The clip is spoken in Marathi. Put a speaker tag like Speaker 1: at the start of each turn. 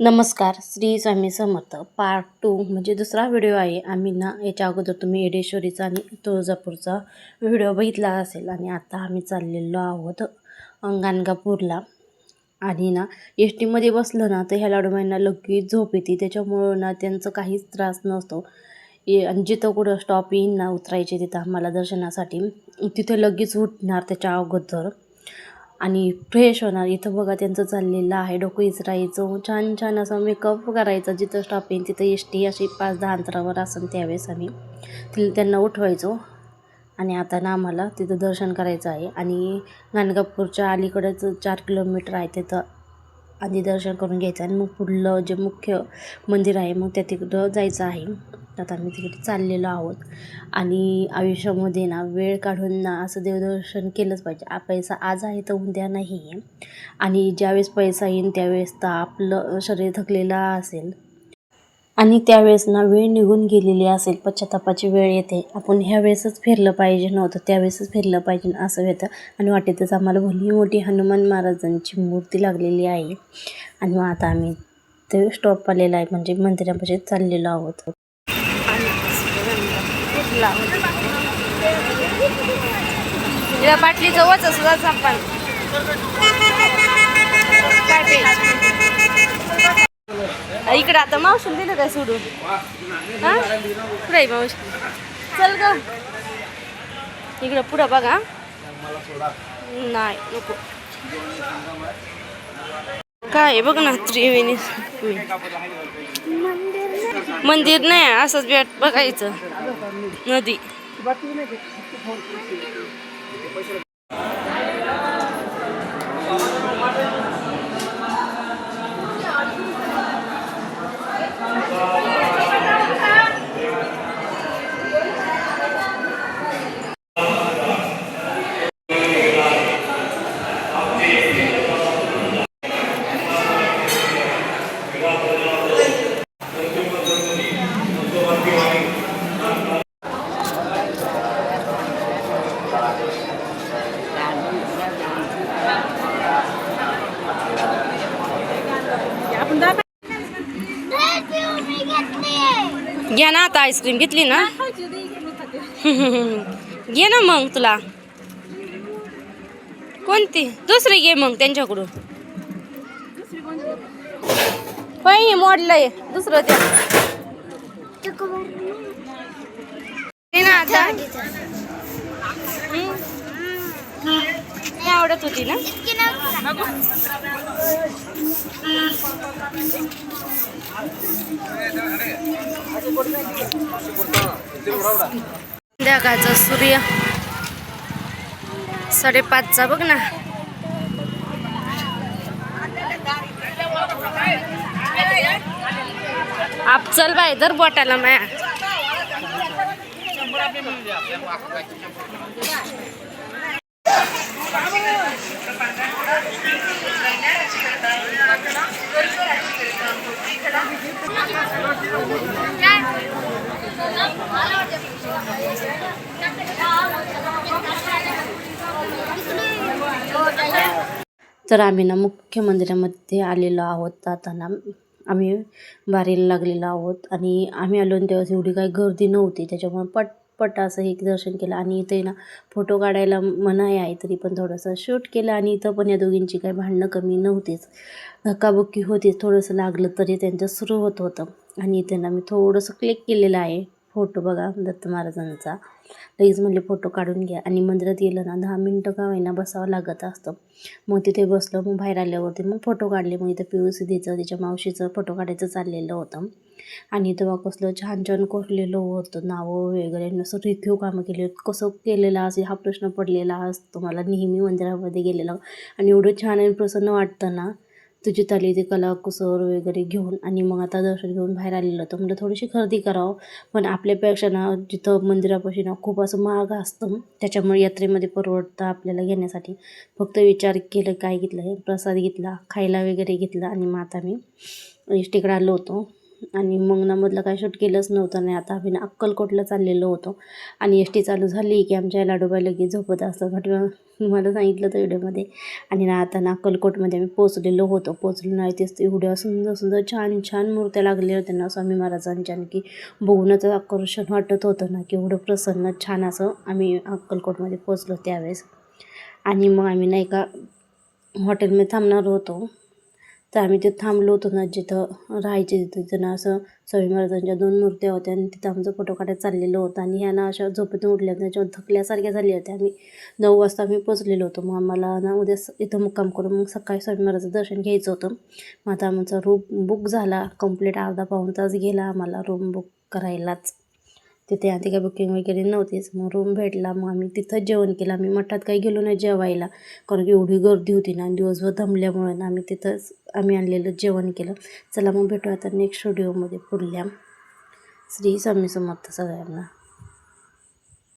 Speaker 1: नमस्कार. श्री स्वामी समर्थ. पार्ट 2 म्हणजे दुसरा व्हिडिओ आहे. आम्ही ना याच्या अगोदर तुम्ही येडेश्वरीचा आणि तुळजापूरचा व्हिडिओ बघितला असेल आणि आता आम्ही चाललेलो आहोत गाणगापूरला. आणि ना एस टीमध्ये बसलं ना तर ह्या लाडूबाईंना लगेच झोप येते, त्याच्यामुळं ना त्यांचं काहीच त्रास नसतो. आणि जिथं कुठं स्टॉप येईन ना उतरायचे तिथं आम्हाला दर्शनासाठी, तिथे लगेच उठणार त्याच्या अगोदर आणि फ्रेश होणार. इथं बघा त्यांचं चाललेलं आहे डोकं इचरायचं, छान छान असं मेकअप करायचा. जिथं स्टॉप येईल तिथं एस टी अशी 5-10 अंतरावर असेल त्यावेळेस आम्ही त्यांना उठवायचो. आणि आता ना आम्हाला तिथं दर्शन करायचं आहे. आणि गाणगापूरच्या अलीकडेच 4 किलोमीटर आहे, तिथं आधी दर्शन करून घ्यायचं आणि मग पुढलं जे मुख्य मंदिर आहे मग त्या तिकडं जायचं आहे. आता आम्ही तिकडे चाललेलो आहोत. आणि आयुष्यामध्ये ना वेळ काढून ना असं देवदर्शन केलंच पाहिजे. पैसा आज आहे तर उद्या नाही आहे. आणि ज्यावेळेस पैसा येईल त्यावेळेस तर आपलं शरीर थकलेलं असेल आणि त्यावेळेस ना वेळ निघून गेलेली असेल, पश्चातापाची वेळ येते. आपण ह्या वेळेसच फिरलं पाहिजे नव्हतं, त्यावेळेसच फिरलं पाहिजे असं होतं. आणि वाटेतच आम्हाला भली मोठी हनुमान महाराजांची मूर्ती लागलेली आहे. आणि मग आता आम्ही ते स्टॉप आलेला आहे म्हणजे मंदिरापाशी चाललेलो आहोत. बाटली जवळच असं आपण इकडं आता मावशीला दिलं काय सोडून? हां पुढे मावशी चल ग इकडं पुढं बघा. नाही नको काय बघ ना त्रिवेणी मंदिर नाही असंच भेट बघायचं नदी. घ्या ना आता आईस्क्रीम घेतली ना घे ना मग तुला कोणती दुसरी घे मग त्यांच्याकडून. पण मोडलंय दुसरं त्या ना आता आवडत होती ना. संध्याकाळचा सूर्य 5:30चा बघ ना. आप चल बाय दर बोटाला माया. तर आम्ही ना मुख्य मंदिरामध्ये आलेलो आहोत. आता ना आम्ही वारीला लागलेलो आहोत आणि आम्ही आलो तेव्हा एवढी काही गर्दी नव्हती, त्याच्यामुळे पटपट असं एक दर्शन केलं. आणि इथे ना फोटो काढायला मनाई आहे तरी पण थोडंसं शूट केलं. आणि इथं पण या दोघींची काही भांडणं कमी नव्हतीच, धक्काबुक्की होतीच, थोडंसं लागलं तरी त्यांचं सुरू होतं. आणि इथे ना मी थोडंसं क्लिक केलेलं आहे फोटो बघा दत्त महाराजांचा. लगेच म्हणले फोटो काढून घ्या. आणि मंदिरात गेलं ना 10 मिनटं का होईना बसावं लागत असतं. मग तिथे बसलं, मग बाहेर आल्यावरती मग फोटो काढले. मग इथं पिऊसीचं तिच्या मावशीचं फोटो काढायचं चाललेलं होतं. आणि तेव्हा कसलं छान छान कोरलेलं होतं, नावं वगैरे असं रेखीव कामं केली. कसं केलेलं असे हा प्रश्न पडलेला असतो मला नेहमी मंदिरामध्ये गेलेला. आणि एवढं छान आणि प्रसन्न वाटतं ना तुझी ताली ते कलाकुसर वगैरे घेऊन. आणि मग आता दर्शन घेऊन बाहेर आलेलं होतं, म्हणजे थोडीशी खरेदी करावं. पण आपल्यापेक्षा ना जिथं मंदिरापाशी ना खूप असं महाग असतं, त्याच्यामुळे यात्रेमध्ये परवडतं आपल्याला घेण्यासाठी. फक्त विचार केलं काय घेतलं, हे प्रसाद घेतला, खायला वगैरे घेतला. आणि मग आता मी एस टीकडे आलो होतो आणि मंगनामधलं काय शूट केलंच नव्हतं. नाही आता आम्ही ना अक्कलकोटला चाललेलो होतो आणि एस टी चालू झाली की आमच्या लाडोबाई लगेच झोपत असं घटना तुम्हाला सांगितलं तर व्हिडिओमध्ये. आणि ना आता ना अक्कलकोटमध्ये आम्ही पोचलेलो होतो. पोचलो नाही तेच एवढ्या सुंदर सुंदर छान छान मूर्त्या लागलेल्या होत्या ना स्वामी महाराजांच्या, की बघूनच आकर्षण वाटत होतं ना की एवढं प्रसन्न छान असं आम्ही अक्कलकोटमध्ये पोचलो त्यावेळेस. आणि मग आम्ही नाही का हॉटेलमध्ये थांबणार होतो. तर आम्ही तिथं थांबलो होतो ना जिथं राहायचे तिथं ना असं स्वामी महाराजांच्या 2 मूर्त्या होत्या आणि तिथं आमचं फोटो काढायला चाललेलं होतं. आणि ह्या ना अशा झोपेतून उठल्या त्याच्यावर थकल्यासारख्या झाल्या होत्या. आम्ही 9 वाजता आम्ही पोचलेलो होतो. मग आम्हाला ना उद्या इथं मुक्काम करून मग सकाळी स्वामी महाराजांचं दर्शन घ्यायचं होतं. मग आता आमचा रूम बुक झाला कंप्लीट. अर्धा पाऊण तास गेला आम्हाला रूम बुक करायलाच. तिथे आधी काही बुकिंग वगैरे नव्हतीच. मग रूम भेटला. मग आम्ही तिथंच जेवण केलं. आम्ही मठात काही गेलो नाही जेवायला, कारण की एवढी गर्दी होती ना दिवसभर दमल्यामुळे ना आम्ही तिथंच आणलेलं जेवण केलं. चला मग भेटू आता नेक्स्ट व्हिडिओमध्ये पुढल्या. श्री स्वामी समर्थ सगळ्यांना.